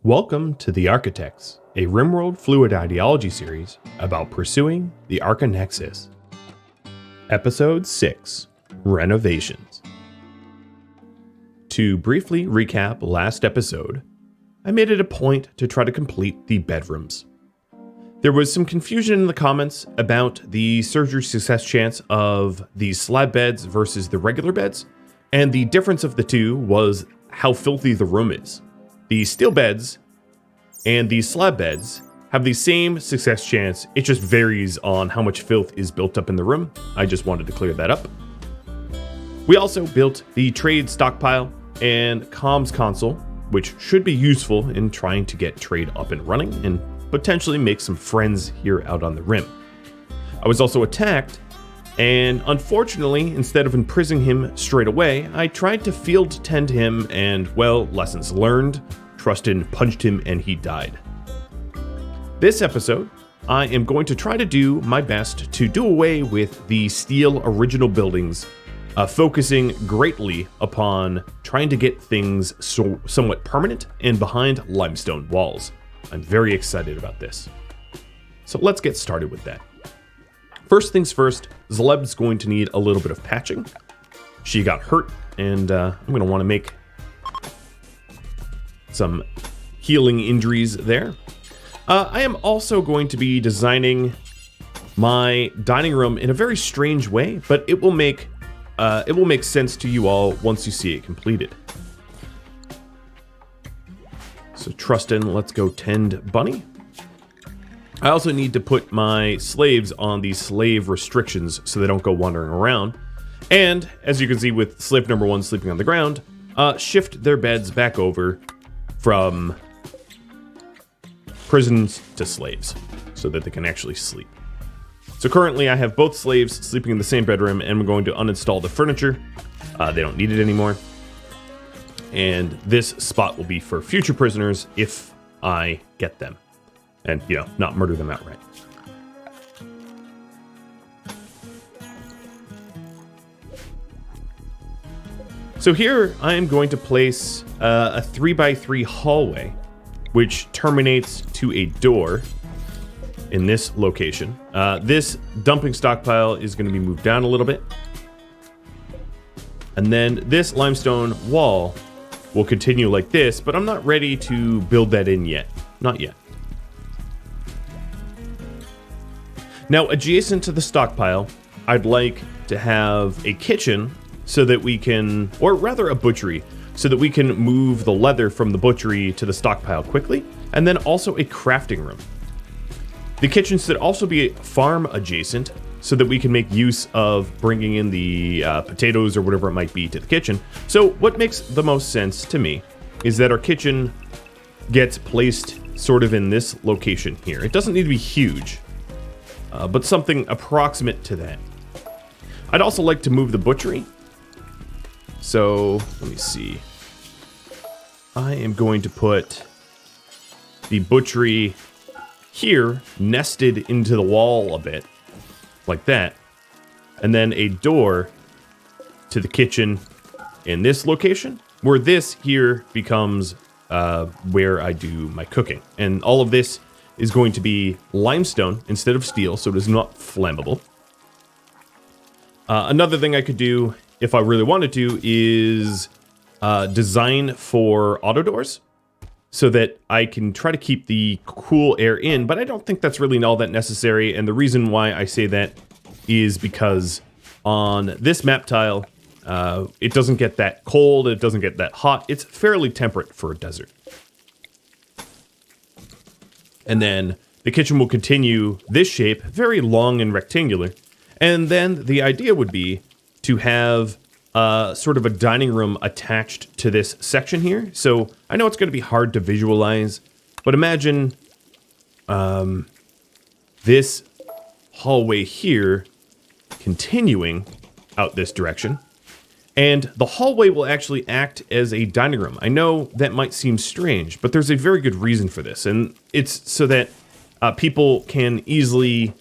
Welcome to the Archotechs, a RimWorld fluid ideology series about pursuing the Archonexus. Episode 6, Renovations. To briefly recap last episode, I made it a point to try to complete the bedrooms. There was some confusion in the comments about the surgery success chance of the slab beds versus the regular beds, and the difference of the two was how filthy the room is. The steel beds and the slab beds have the same success chance, it just varies on how much filth is built up in the room. I just wanted to clear that up. We also built the trade stockpile and comms console, which should be useful in trying to get trade up and running and potentially make some friends here out on the rim. I was also attacked, and unfortunately, instead of imprisoning him straight away, I tried to field tend him and, well, lessons learned, Trustin punched him and he died. This episode, I am going to try to do my best to do away with the steel original buildings, focusing greatly upon trying to get things somewhat permanent and behind limestone walls. I'm very excited about this. So let's get started with that. First things first, Zleb's going to need a little bit of patching. She got hurt, and I'm going to want to make some healing injuries there. I am also going to be designing my dining room in a very strange way, but it will make sense to you all once you see it completed. So Trustin, let's go tend Bunny. I also need to put my slaves on these slave restrictions so they don't go wandering around. And as you can see with slave number 1 sleeping on the ground, shift their beds back over from prisons to slaves so that they can actually sleep. So currently I have both slaves sleeping in the same bedroom, and I'm going to uninstall the furniture. They don't need it anymore. And this spot will be for future prisoners if I get them. And, you know, not murder them outright. So here I am going to place a 3x3 hallway, which terminates to a door in this location. This dumping stockpile is going to be moved down a little bit. And then this limestone wall will continue like this, but I'm not ready to build that in yet. Not yet. Now, adjacent to the stockpile, I'd like to have a kitchen so that we can, or rather a butchery, so that we can move the leather from the butchery to the stockpile quickly, and then also a crafting room. The kitchen should also be farm adjacent so that we can make use of bringing in the potatoes or whatever it might be to the kitchen. So what makes the most sense to me is that our kitchen gets placed sort of in this location here. It doesn't need to be huge, but something approximate to that. I'd also like to move the butchery. So let me see. I am going to put the butchery here, nested into the wall a bit, like that. And then a door to the kitchen in this location, where this here becomes where I do my cooking. And all of this is going to be limestone instead of steel, so it is not flammable. Another thing I could do, if I really wanted to, is design for auto doors so that I can try to keep the cool air in, but I don't think that's really all that necessary. And the reason why I say that is because on this map tile, it doesn't get that cold, it doesn't get that hot. It's fairly temperate for a desert. And then the kitchen will continue this shape, very long and rectangular. And then the idea would be to have sort of a dining room attached to this section here. So I know it's going to be hard to visualize, but imagine this hallway here continuing out this direction. And the hallway will actually act as a dining room. I know that might seem strange, but there's a very good reason for this. And it's so that people can easily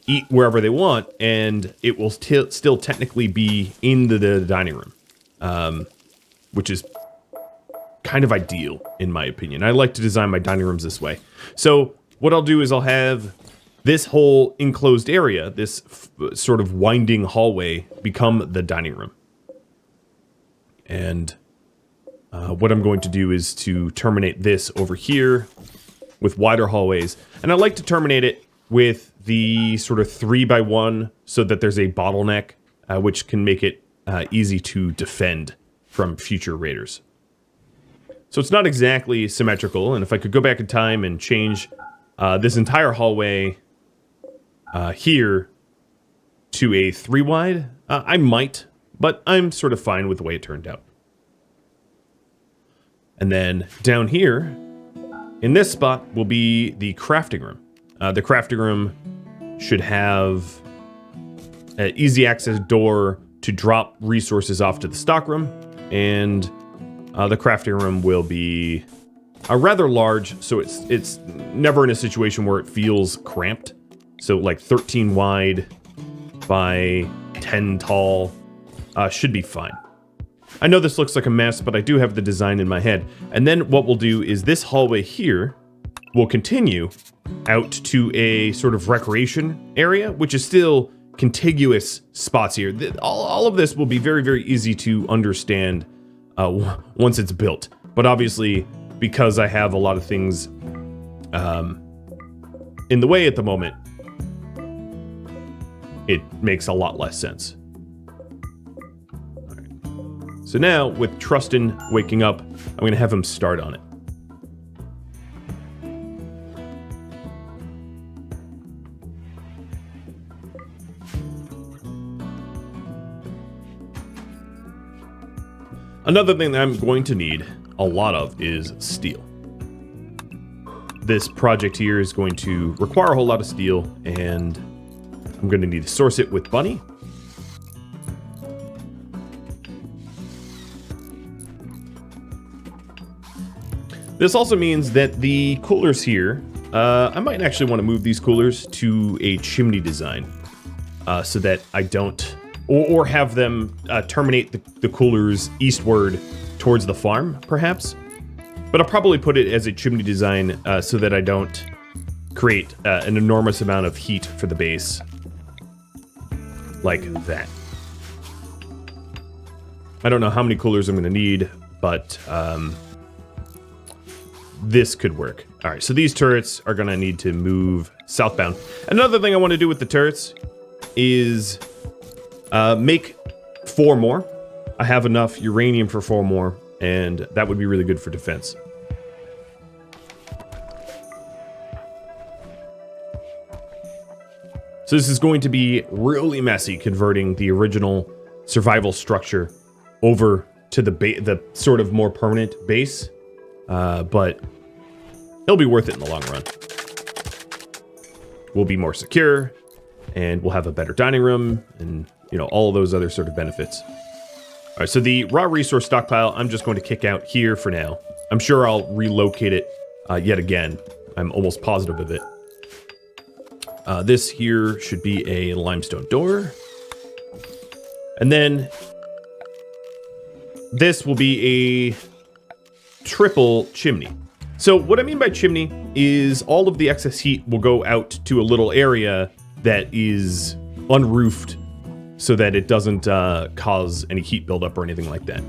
eat wherever they want, and it will still technically be in the dining room, which is kind of ideal, in my opinion. I like to design my dining rooms this way. So what I'll do is I'll have this whole enclosed area, this sort of winding hallway, become the dining room. And what I'm going to do is to terminate this over here with wider hallways. And I like to terminate it with the sort of 3x1 so that there's a bottleneck, which can make it easy to defend from future raiders. So it's not exactly symmetrical, and if I could go back in time and change this entire hallway here to a 3 wide, I might, but I'm sort of fine with the way it turned out. And then down here, in this spot, will be the crafting room. The crafting room should have an easy access door to drop resources off to the stockroom, and the crafting room will be rather large, so it's never in a situation where it feels cramped. So like 13 wide by 10 tall should be fine. I know this looks like a mess, but I do have the design in my head. And then what we'll do is this hallway here will continue out to a sort of recreation area, which is still contiguous spots here. All of this will be very, very easy to understand once it's built. But obviously, because I have a lot of things in the way at the moment, it makes a lot less sense. All right. So now, with Trustin waking up, I'm going to have him start on it. Another thing that I'm going to need a lot of is steel. This project here is going to require a whole lot of steel, and I'm going to need to source it with Bunny. This also means that the coolers here, I might actually want to move these coolers to a chimney design so that I don't... Or have them terminate the coolers eastward towards the farm, perhaps. But I'll probably put it as a chimney design so that I don't create an enormous amount of heat for the base. Like that. I don't know how many coolers I'm going to need, but this could work. All right, so these turrets are going to need to move southbound. Another thing I want to do with the turrets is... make 4 more. I have enough uranium for 4 more, and that would be really good for defense. So this is going to be really messy, converting the original survival structure over to the sort of more permanent base, but it'll be worth it in the long run. We'll be more secure, and we'll have a better dining room, and you know, all of those other sort of benefits. All right, so the raw resource stockpile, I'm just going to kick out here for now. I'm sure I'll relocate it yet again. I'm almost positive of it. This here should be a limestone door. And then this will be a triple chimney. So what I mean by chimney is all of the excess heat will go out to a little area that is unroofed, so that it doesn't cause any heat buildup or anything like that.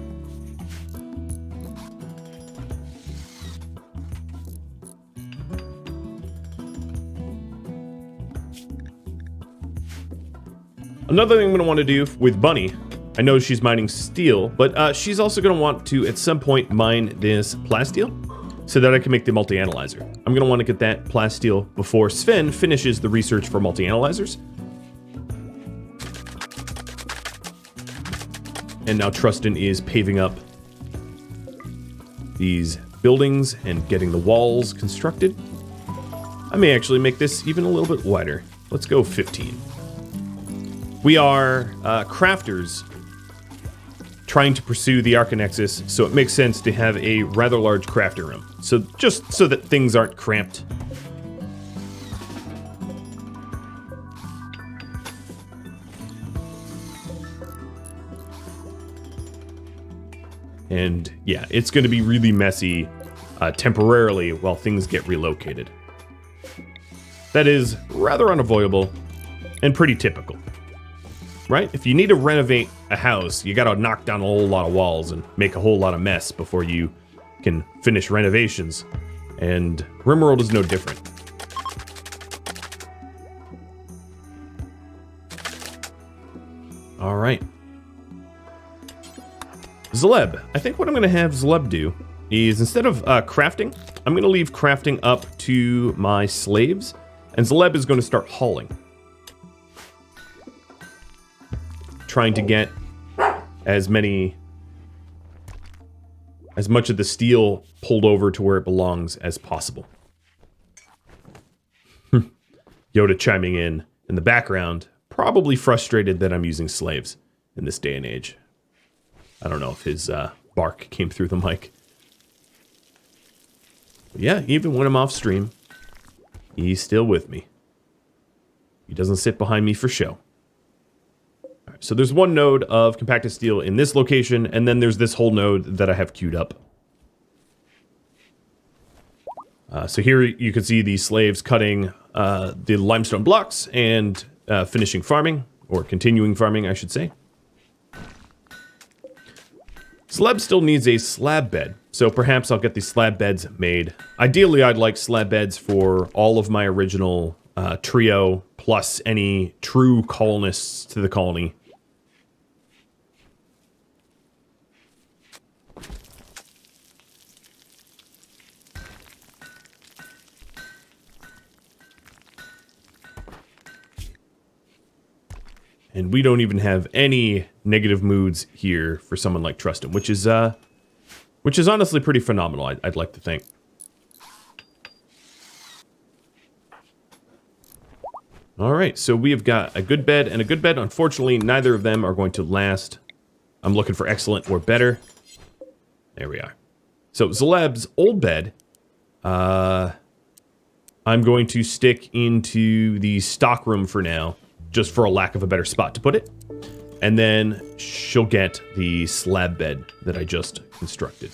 Another thing I'm going to want to do with Bunny, I know she's mining steel, but she's also going to want to, at some point, mine this plasteel so that I can make the multi-analyzer. I'm going to want to get that plasteel before Sven finishes the research for multi-analyzers. And now Trustin is paving up these buildings and getting the walls constructed. I may actually make this even a little bit wider. Let's go 15. We are crafters trying to pursue the Archonexus, so it makes sense to have a rather large crafting room. So just so that things aren't cramped. And yeah, it's going to be really messy temporarily while things get relocated. That is rather unavoidable and pretty typical, right? If you need to renovate a house, you got to knock down a whole lot of walls and make a whole lot of mess before you can finish renovations. And RimWorld is no different. All right. Zleb. I think what I'm going to have Zleb do is instead of crafting, I'm going to leave crafting up to my slaves. And Zleb is going to start hauling. Trying to get as much of the steel pulled over to where it belongs as possible. Yoda chiming in the background, probably frustrated that I'm using slaves in this day and age. I don't know if his bark came through the mic. But yeah, even when I'm off stream, he's still with me. He doesn't sit behind me for show. All right, so there's one node of compacted steel in this location, and then there's this whole node that I have queued up. So here you can see the slaves cutting the limestone blocks and finishing farming, or continuing farming, I should say. Slab still needs a slab bed, so perhaps I'll get the slab beds made. Ideally, I'd like slab beds for all of my original trio, plus any true colonists to the colony. And we don't even have any negative moods here for someone like Trustin, which is honestly pretty phenomenal, I'd like to think. All right, so we have got a good bed and a good bed. Unfortunately, neither of them are going to last. I'm looking for excellent or better. There we are. So Zleb's old bed, I'm going to stick into the stock room for now, just for a lack of a better spot to put it. And then she'll get the slab bed that I just constructed.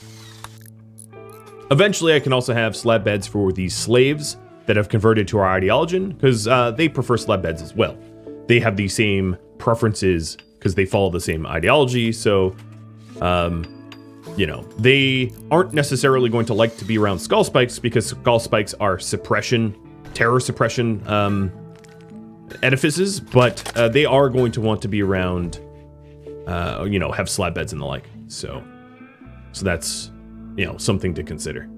Eventually, I can also have slab beds for the slaves that have converted to our ideology, because they prefer slab beds as well. They have the same preferences because they follow the same ideology. So, you know, they aren't necessarily going to like to be around skull spikes because skull spikes are suppression, terror suppression, edifices, but they are going to want to be around, you know, have slab beds and the like. So that's, you know, something to consider.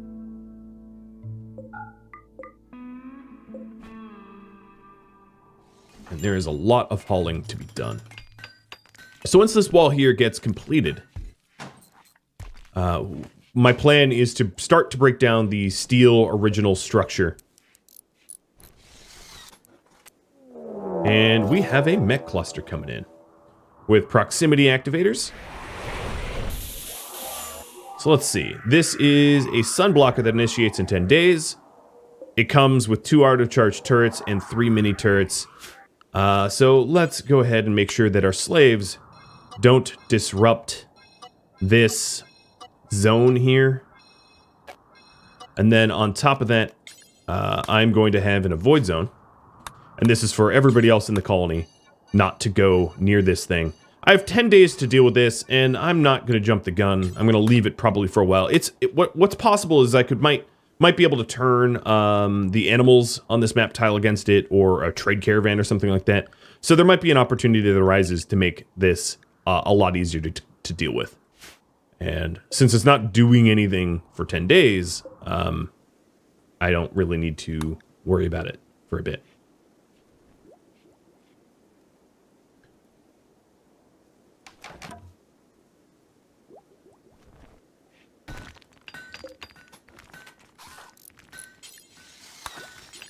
And there is a lot of hauling to be done. So once this wall here gets completed, my plan is to start to break down the steel original structure. And we have a mech cluster coming in with proximity activators. So let's see. This is a sun blocker that initiates in 10 days. It comes with 2 auto-charge turrets and 3 mini turrets. So let's go ahead and make sure that our slaves don't disrupt this zone here. And then on top of that, I'm going to have an avoid zone. And this is for everybody else in the colony not to go near this thing. I have 10 days to deal with this, and I'm not going to jump the gun. I'm going to leave it probably for a while. What's possible is I might be able to turn the animals on this map tile against it, or a trade caravan or something like that. So there might be an opportunity that arises to make this a lot easier to deal with. And since it's not doing anything for 10 days, I don't really need to worry about it for a bit.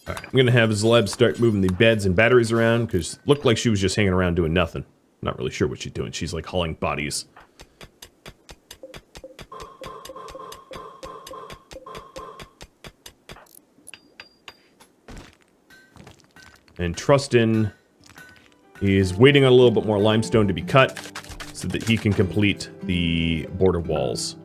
Alright, I'm going to have Zleb start moving the beds and batteries around, because it looked like she was just hanging around doing nothing. Not really sure what she's doing. She's like hauling bodies. And Trustin is waiting on a little bit more limestone to be cut, so that he can complete the border walls.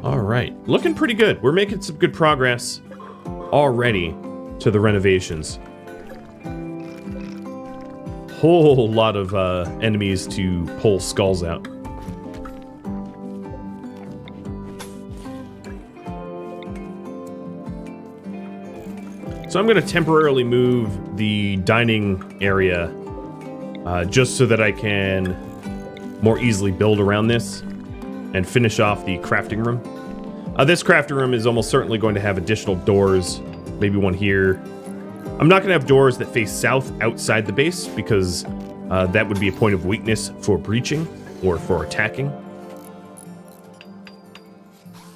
All right, looking pretty good. We're making some good progress already to the renovations. Whole lot of enemies to pull skulls out. So I'm going to temporarily move the dining area just so that I can more easily build around this and finish off the crafting room. This crafting room is almost certainly going to have additional doors, maybe one here. I'm not going to have doors that face south outside the base because that would be a point of weakness for breaching or for attacking.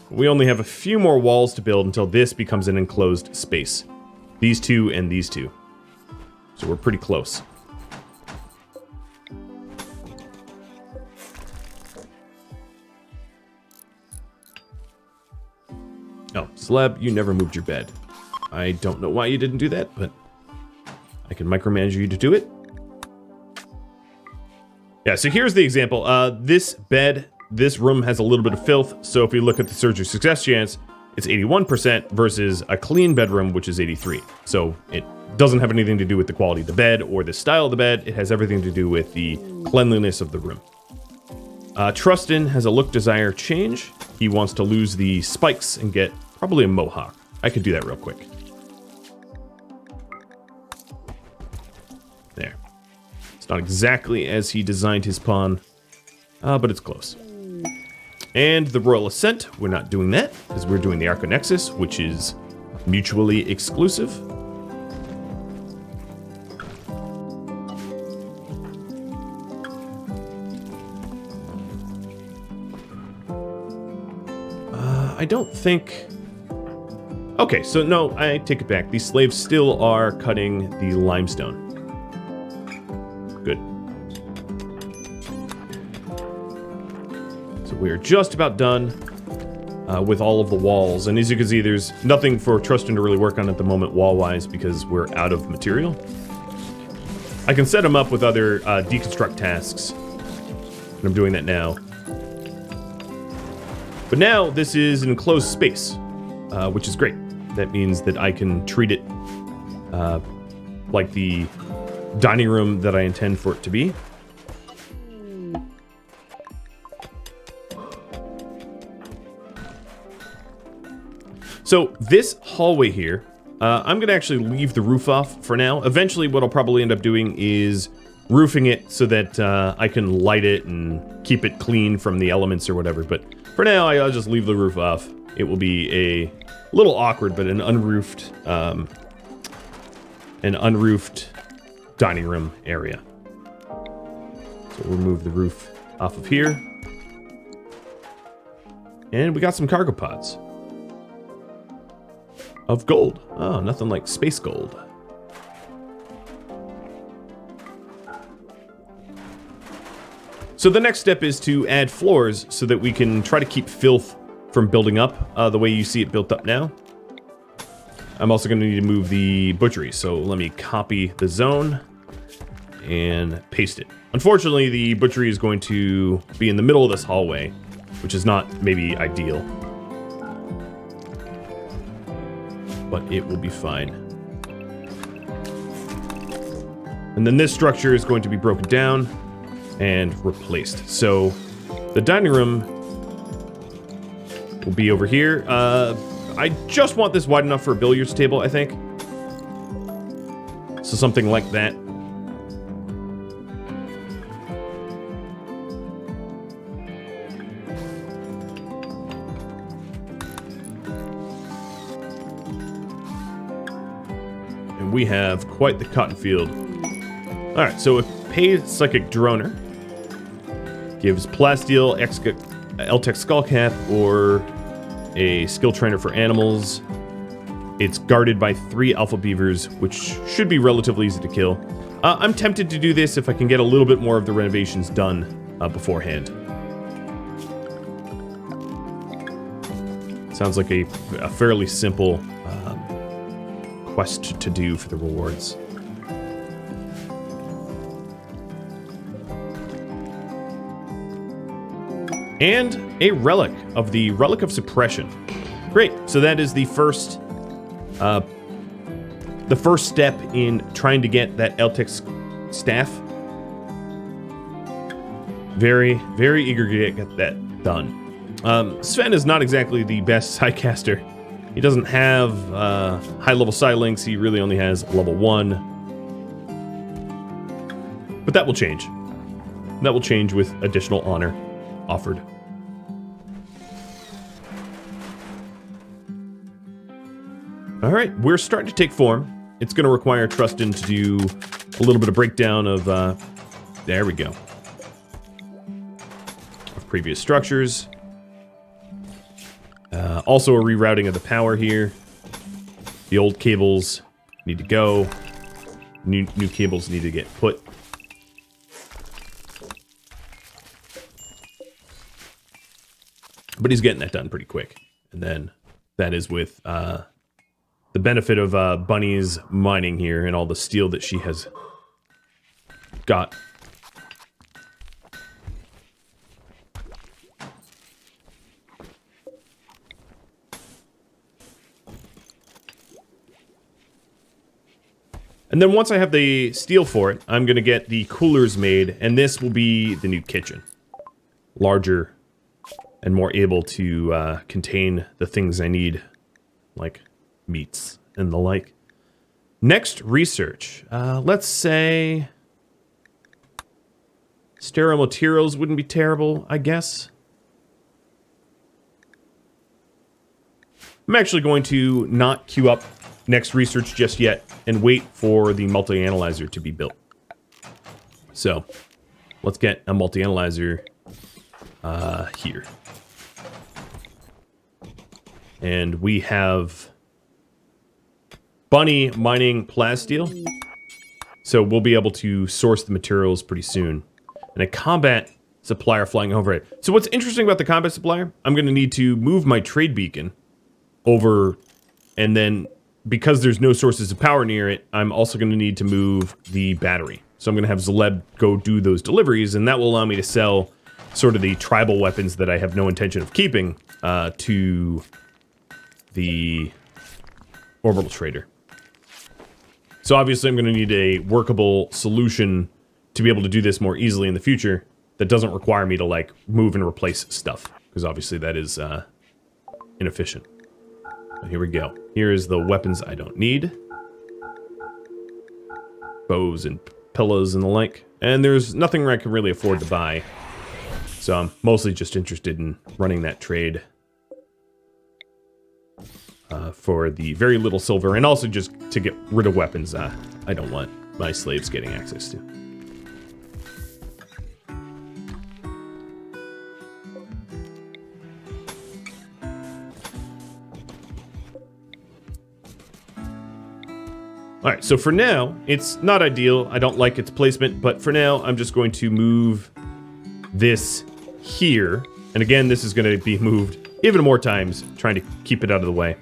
We only have a few more walls to build until this becomes an enclosed space. These two and these two. So we're pretty close. Oh, Celeb, you never moved your bed. I don't know why you didn't do that, but I can micromanage you to do it. Yeah, so here's the example. This bed, this room has a little bit of filth, so if we look at the surgery success chance, it's 81% versus a clean bedroom, which is 83. So it doesn't have anything to do with the quality of the bed or the style of the bed. It has everything to do with the cleanliness of the room. Trustin has a look desire change. He wants to lose the spikes and get probably a mohawk. I could do that real quick. There. It's not exactly as he designed his pawn, but it's close. And the Royal Ascent, we're not doing that, because we're doing the Archonexus, which is mutually exclusive. I don't think... Okay, so no, I take it back. These slaves still are cutting the limestone. Good. So we are just about done with all of the walls. And as you can see, there's nothing for Trustin to really work on at the moment wall-wise because we're out of material. I can set him up with other deconstruct tasks. And I'm doing that now. But now this is an enclosed space, which is great. That means that I can treat it like the dining room that I intend for it to be. So this hallway here, I'm going to actually leave the roof off for now. Eventually what I'll probably end up doing is roofing it so that I can light it and keep it clean from the elements or whatever. But for now, I'll just leave the roof off. It will be a little awkward, but an unroofed dining room area. So we'll remove the roof off of here. And we got some cargo pods of gold. Oh, nothing like space gold. So the next step is to add floors so that we can try to keep filth from building up the way you see it built up now. I'm also going to need to move the butchery, so let me copy the zone and paste it. Unfortunately, the butchery is going to be in the middle of this hallway, which is not maybe ideal. But it will be fine. And then this structure is going to be broken down and replaced. So the dining room will be over here. I just want this wide enough for a billiards table, I think. So something like that. And we have quite the cotton field. All right, so a paid psychic droner Gives plasteel, L-Tech skullcap, or a skill trainer for animals. It's guarded by 3 alpha beavers, which should be relatively easy to kill. I'm tempted to do this if I can get a little bit more of the renovations done beforehand. Sounds like a fairly simple quest to do for the rewards. And a relic of the Relic of Suppression. Great, so that is the first step in trying to get that L-Tech staff. Very, very eager to get that done. Sven is not exactly the best sidecaster. He doesn't have high-level side links. He really only has level 1. But that will change. That will change with additional honor offered. All right, we're starting to take form. It's going to require Trustin to do a little bit of breakdown of, there we go, of previous structures. Also a rerouting of the power here. The old cables need to go. New cables need to get put. But he's getting that done pretty quick. And then that is with the benefit of Bunny's mining here and all the steel that she has got. And then once I have the steel for it, I'm going to get the coolers made, and this will be the new kitchen. Larger and more able to contain the things I need, like meats and the like. Next, research. Let's say sterile materials wouldn't be terrible, I guess. I'm actually going to not queue up next research just yet and wait for the multi-analyzer to be built. So let's get a multi-analyzer here. And we have Bunny mining plasteel. So we'll be able to source the materials pretty soon. And a combat supplier flying over it. So what's interesting about the combat supplier, I'm going to need to move my trade beacon over, and then because there's no sources of power near it, I'm also going to need to move the battery. So I'm going to have Zaleb go do those deliveries, and that will allow me to sell sort of the tribal weapons that I have no intention of keeping to the orbital trader. So obviously I'm going to need a workable solution to be able to do this more easily in the future that doesn't require me to, like, move and replace stuff, because obviously that is inefficient. But here we go. Here is the weapons I don't need. Bows and pillows and the like. And there's nothing I can really afford to buy. So I'm mostly just interested in running that trade for the very little silver, and also just to get rid of weapons I don't want my slaves getting access to. Alright, so for now, it's not ideal. I don't like its placement, but for now, I'm just going to move this here. And again, this is going to be moved even more times, trying to keep it out of the way.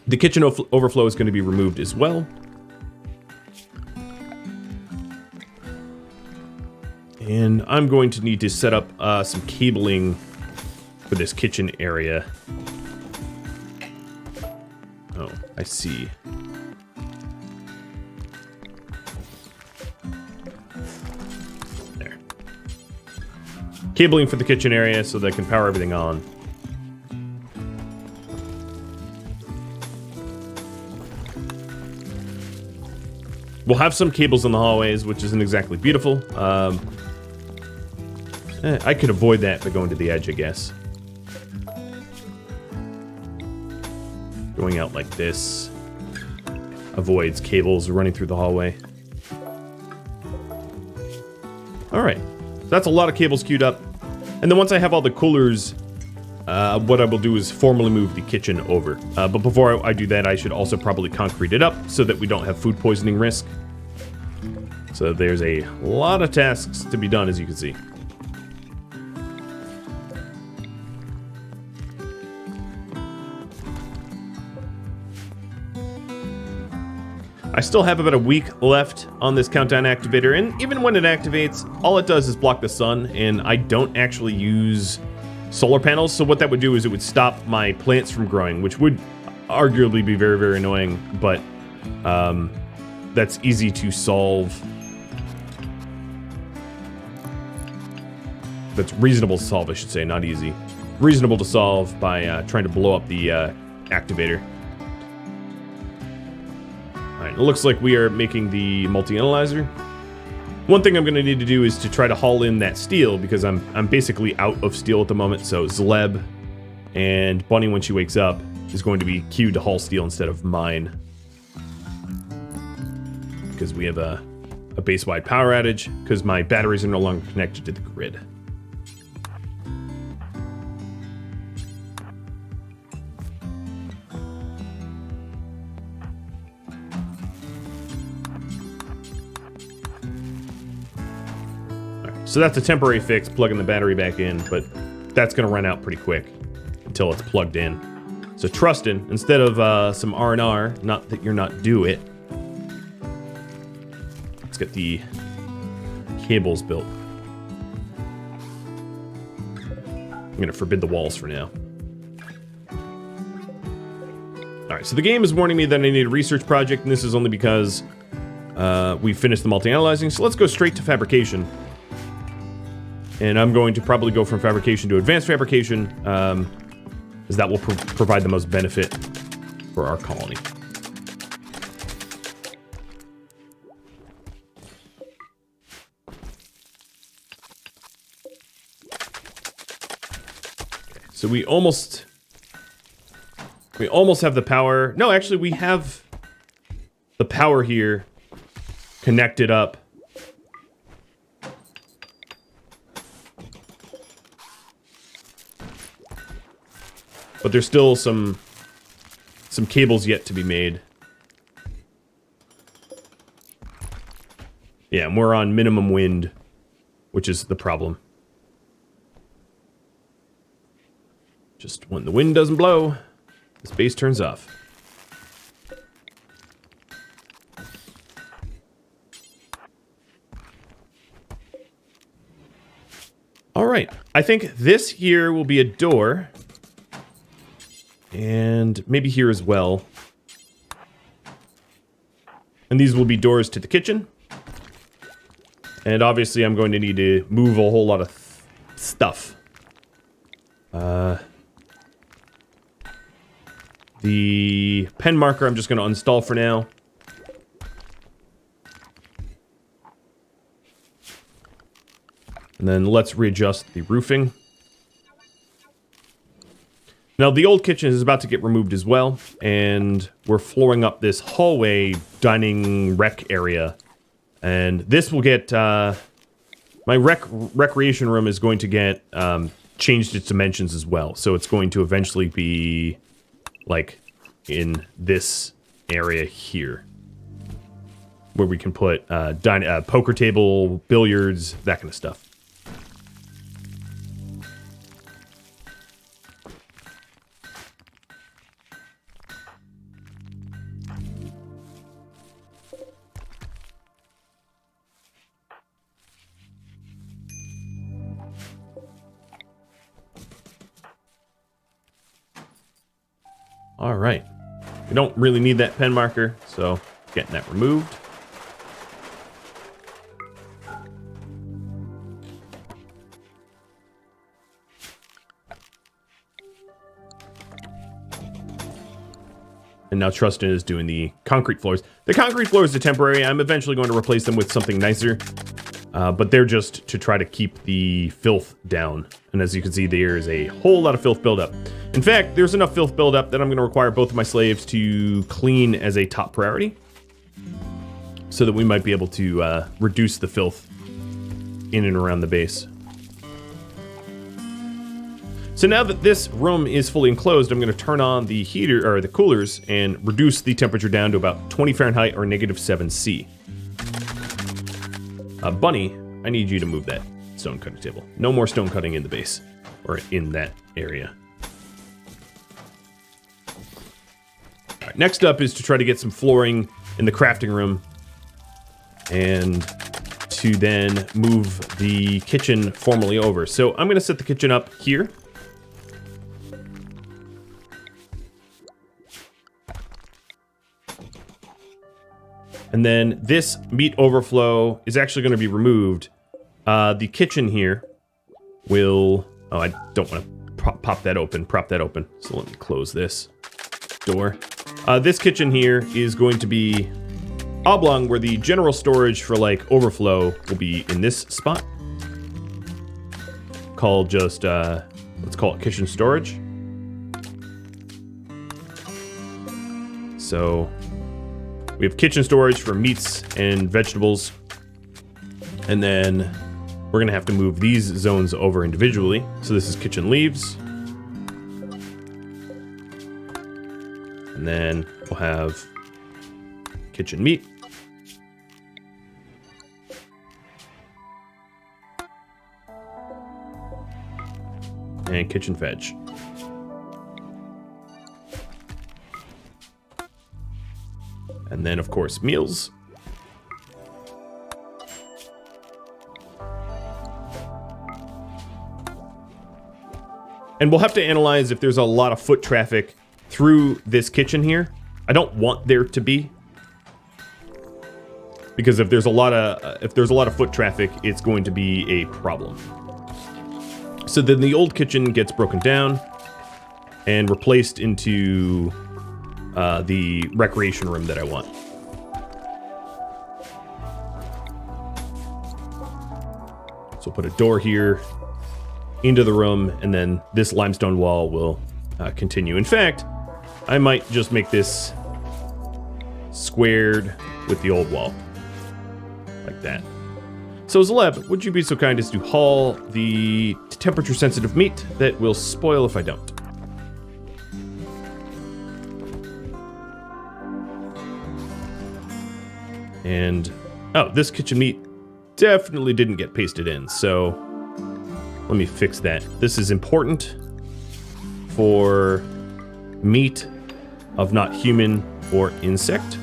The kitchen overflow is going to be removed as well. And I'm going to need to set up some cabling for this kitchen area. Oh, I see. Cabling for the kitchen area so that I can power everything on. We'll have some cables in the hallways, which isn't exactly beautiful. I could avoid that by going to the edge, I guess. Going out like this avoids cables running through the hallway. All right. that's a lot of cables queued up. And then once I have all the coolers, what I will do is formally move the kitchen over. But before I do that, I should also probably concrete it up so that we don't have food poisoning risk. So there's a lot of tasks to be done, as you can see. I still have about a week left on this countdown activator, and even when it activates, all it does is block the sun, and I don't actually use solar panels, so what that would do is it would stop my plants from growing, which would arguably be very, very annoying, but that's easy to solve. That's reasonable to solve, I should say, not easy. Reasonable to solve by trying to blow up the activator. It looks like we are making the multi-analyzer. One thing I'm going to need to do is to try to haul in that steel, because I'm basically out of steel at the moment. So Zleb and Bunny, when she wakes up, is going to be queued to haul steel instead of mine, because we have a base-wide power outage because my batteries are no longer connected to the grid. So that's a temporary fix, plugging the battery back in, but that's going to run out pretty quick until it's plugged in. So Trustin, instead of some R&R, not that you're not due it, let's get the cables built. I'm going to forbid the walls for now. Alright, so the game is warning me that I need a research project, and this is only because we finished the multi-analyzing, so let's go straight to fabrication. And I'm going to probably go from fabrication to advanced fabrication, as that will provide the most benefit for our colony. Okay, so we almost have the power. No, actually, we have the power here connected up. But there's still some cables yet to be made. Yeah, and we're on minimum wind, which is the problem. Just when the wind doesn't blow, this base turns off. All right, I think this here will be a door. And maybe here as well. And these will be doors to the kitchen. And obviously I'm going to need to move a whole lot of stuff. The pen marker I'm just going to uninstall for now. And then let's readjust the roofing. Now, the old kitchen is about to get removed as well, and we're flooring up this hallway dining rec area. And this will get, my recreation room is going to get changed its dimensions as well. So it's going to eventually be, like, in this area here. Where we can put poker table, billiards, that kind of stuff. All right, we don't really need that pen marker, so getting that removed. And now Trustin is doing the concrete floors. The concrete floors are temporary. I'm eventually going to replace them with something nicer. But they're just to try to keep the filth down. And as you can see, there is a whole lot of filth buildup. In fact, there's enough filth buildup that I'm going to require both of my slaves to clean as a top priority, so that we might be able to reduce the filth in and around the base. So now that this room is fully enclosed, I'm going to turn on the heater or the coolers and reduce the temperature down to about 20 Fahrenheit or -7°C. Bunny, I need you to move that stone cutting table. No more stone cutting in the base or in that area. All right, next up is to try to get some flooring in the crafting room and to then move the kitchen formally over. So I'm going to set the kitchen up here. And then this meat overflow is actually going to be removed. The kitchen here will... Oh, I don't want to prop that open. So let me close this door. This kitchen here is going to be oblong, where the general storage for, like, overflow will be in this spot. Called just, let's call it kitchen storage. So... we have kitchen storage for meats and vegetables. And then we're going to have to move these zones over individually. So this is kitchen leaves. And then we'll have kitchen meat. And kitchen veg. And then, of course, meals. And we'll have to analyze if there's a lot of foot traffic through this kitchen here. I don't want there to be, because if there's a lot of foot traffic, it's going to be a problem. So then the old kitchen gets broken down and replaced into the recreation room that I want. So we'll put a door here into the room, and then this limestone wall will continue. In fact, I might just make this squared with the old wall, like that. So Zaleb, would you be so kind as to haul the temperature-sensitive meat that will spoil if I don't? And, oh, this kitchen meat definitely didn't get pasted in, so let me fix that. This is important for meat of not human or insect.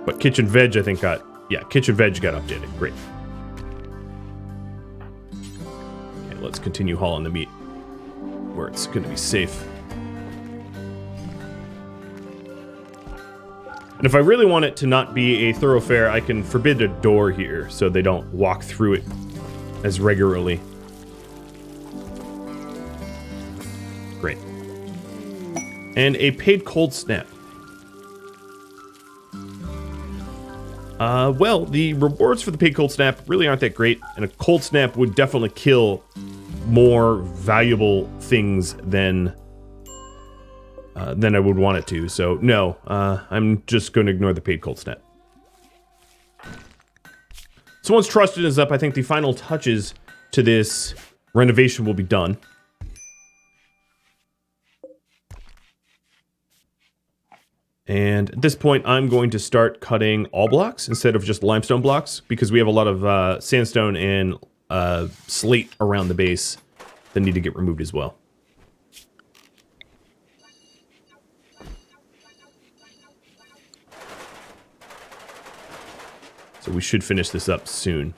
But kitchen veg, I think, kitchen veg got updated. Great. Okay, let's continue hauling the meat where it's going to be safe. And if I really want it to not be a thoroughfare, I can forbid a door here so they don't walk through it as regularly. Great. And a paid cold snap. Well, the rewards for the paid cold snap really aren't that great, and a cold snap would definitely kill more valuable things than I would want it to. So no, I'm just going to ignore the paid cold snap. So once Trusted is up, I think the final touches to this renovation will be done. And at this point, I'm going to start cutting all blocks instead of just limestone blocks, because we have a lot of sandstone and slate around the base that need to get removed as well. So we should finish this up soon.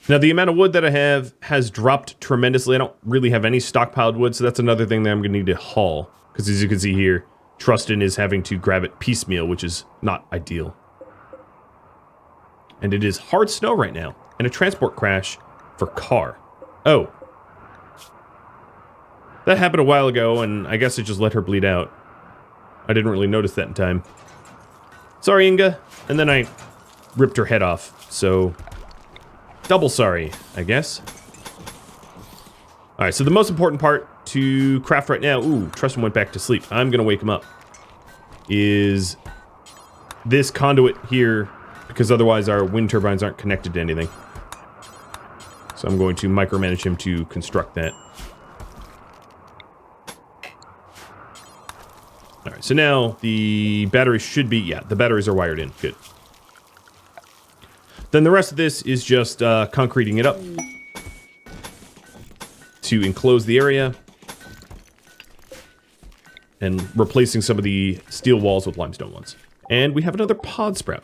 Now, the amount of wood that I have has dropped tremendously. I don't really have any stockpiled wood, so that's another thing that I'm going to need to haul. Because as you can see here, Trustin is having to grab it piecemeal, which is not ideal. And it is hard snow right now, and a transport crash for car. Oh. That happened a while ago, and I guess I just let her bleed out. I didn't really notice that in time. Sorry, Inga. And then I ripped her head off, so... double sorry, I guess. Alright, so the most important part to craft right now... Ooh, Trustin went back to sleep. I'm gonna wake him up. Is this conduit here because otherwise our wind turbines aren't connected to anything. So I'm going to micromanage him to construct that. Alright, so now the batteries should be... Yeah, the batteries are wired in. Good. Then the rest of this is just concreting it up to enclose the area and replacing some of the steel walls with limestone ones. And we have another pod sprout.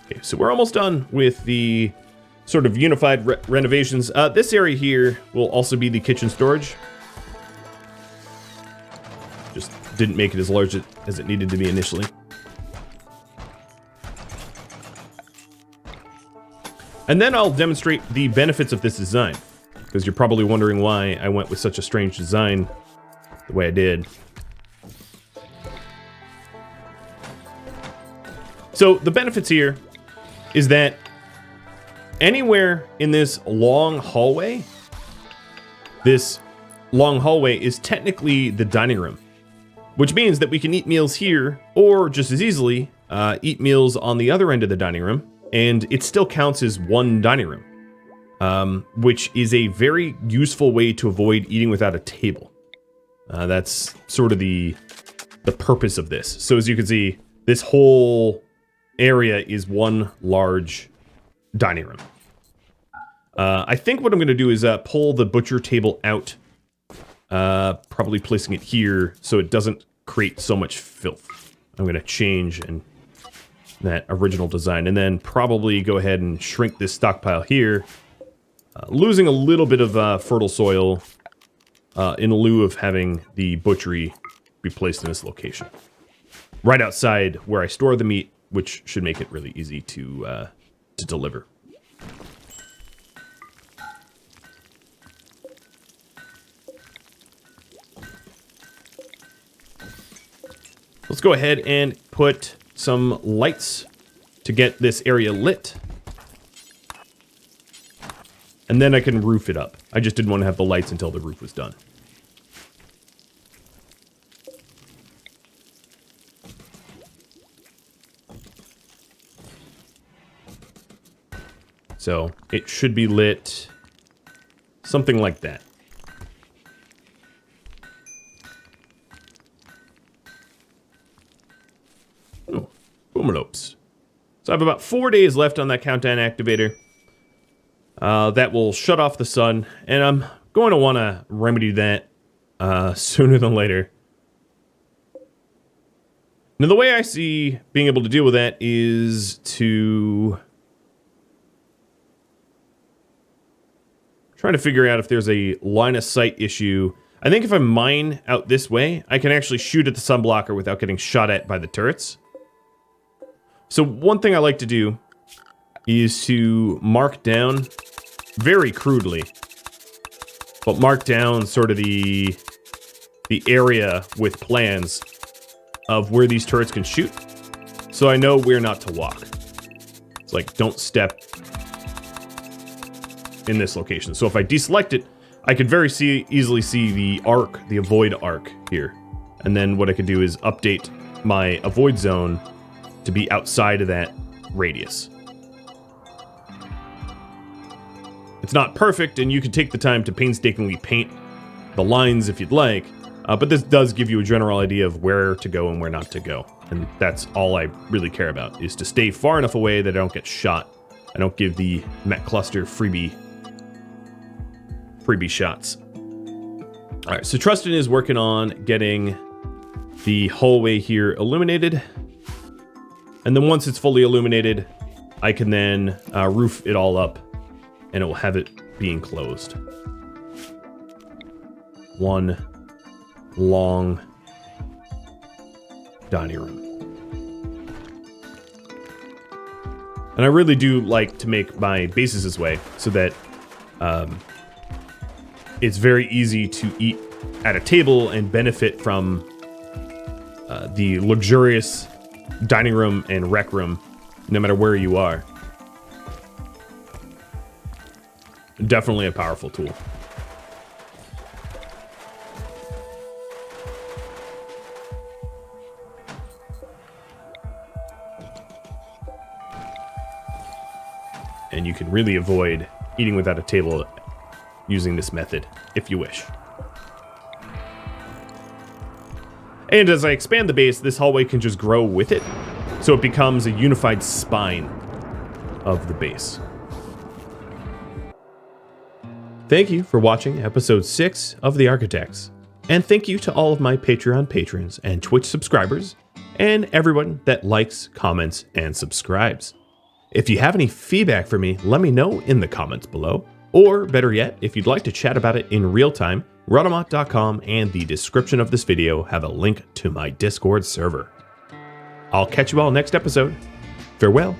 Okay, so we're almost done with the sort of unified renovations. This area here will also be the kitchen storage. Just didn't make it as large as it needed to be initially. And then I'll demonstrate the benefits of this design, because you're probably wondering why I went with such a strange design the way I did. So the benefits here is that anywhere in this long hallway is technically the dining room, which means that we can eat meals here or just as easily eat meals on the other end of the dining room. And it still counts as one dining room, which is a very useful way to avoid eating without a table. That's sort of the purpose of this. So as you can see, this whole area is one large dining room. I think what I'm going to do is pull the butcher table out, probably placing it here so it doesn't create so much filth. I'm going to change that original design, and then probably go ahead and shrink this stockpile here, losing a little bit of fertile soil in lieu of having the butchery be placed in this location. Right outside where I store the meat, which should make it really easy to deliver. Let's go ahead and put some lights to get this area lit. And then I can roof it up. I just didn't want to have the lights until the roof was done. So it should be lit something like that. Oh, boomalopes. So I have about 4 days left on that countdown activator. That will shut off the sun, and I'm going to want to remedy that sooner than later. Now, the way I see being able to deal with that is to try to figure out if there's a line of sight issue. I think if I mine out this way, I can actually shoot at the sunblocker without getting shot at by the turrets. So one thing I like to do is to mark down, very crudely, but mark down sort of the area with plans of where these turrets can shoot, so I know where not to walk. It's like, don't step in this location. So if I deselect it, I could very easily see the arc, the avoid arc here. And then what I could do is update my avoid zone to be outside of that radius. It's not perfect, and you can take the time to painstakingly paint the lines if you'd like, but this does give you a general idea of where to go and where not to go. And that's all I really care about, is to stay far enough away that I don't get shot. I don't give the Met Cluster freebie shots. Alright, so Trustin is working on getting the hallway here illuminated. And then once it's fully illuminated, I can then roof it all up, and it will have it being closed. One long dining room. And I really do like to make my bases this way so that it's very easy to eat at a table and benefit from the luxurious dining room and rec room, no matter where you are. Definitely a powerful tool. And you can really avoid eating without a table using this method, if you wish. And as I expand the base, this hallway can just grow with it, so it becomes a unified spine of the base. Thank you for watching episode 6 of the Archotechs, and thank you to all of my Patreon patrons and Twitch subscribers, and everyone that likes, comments, and subscribes. If you have any feedback for me, let me know in the comments below. Or better yet, if you'd like to chat about it in real time, Rhadamant.com and the description of this video have a link to my Discord server. I'll catch you all next episode. Farewell.